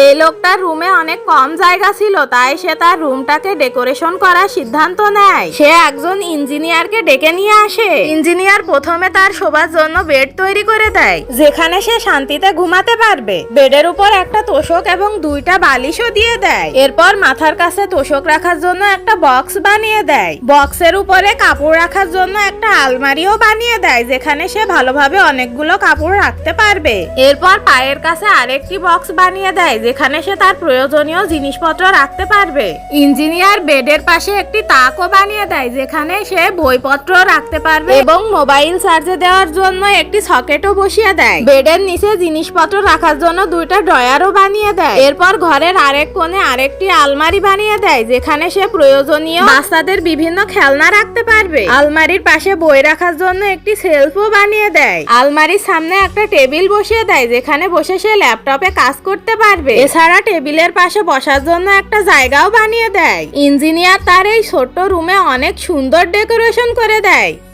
এই লোকটার রুমে অনেক কম জায়গা ছিল, তাই সে তার রুমটাকে ডেকোরেশন করার সিদ্ধান্ত নেয়। সে একজন ইঞ্জিনিয়ারকে ডেকে নিয়ে আসে। ইঞ্জিনিয়ার প্রথমে তার শোবার জন্য বেড তৈরি করে দেয়, যেখানে সে শান্তিতে ঘুমাতে পারবে। বেডের উপর একটা তোষক এবং 2টা বালিশও দিয়ে দেয়। এরপর মাথার কাছে তোষক রাখার জন্য একটা বক্স বানিয়ে দেয়। বক্সের উপরে কাপড় রাখার জন্য একটা আলমারিও বানিয়ে দেয়, যেখানে সে ভালোভাবে অনেকগুলো কাপড় রাখতে পারবে। এরপর পায়ের কাছে আরেকটি বক্স বানিয়ে দেয়, যেখানে সে তার প্রয়োজনীয় জিনিসপত্র রাখতে পারবে। ইঞ্জিনিয়ার বেডের পাশে একটি তাকও বানিয়ে দেয়, যেখানে সে বইপত্র রাখতে পারবে এবং মোবাইল চার্জে দেওয়ার জন্য একটি সকেটও বসিয়ে দেয়। বেডের নিচে জিনিসপত্র রাখার জন্য 2টা ড্রয়ারও বানিয়ে দেয়। এরপর ঘরের আরেক কোণে আরেকটি আলমারি বানিয়ে দেয়, যেখানে সে প্রয়োজনীয় বাচ্চাদের বিভিন্ন খেলনা রাখতে পারবে। আলমারির পাশে বই রাখার জন্য একটি সেলফও বানিয়ে দেয়। আলমারির সামনে একটা টেবিল বসিয়ে দেয়, যেখানে বসে সে ল্যাপটপে কাজ করতে পারবে। এছাড়া টেবিলের পাশে বসার জন্য একটা জায়গাও বানিয়ে দেয়। ইঞ্জিনিয়ার তার এই ছোট্ট রুমে অনেক সুন্দর ডেকোরেশন করে দেয়।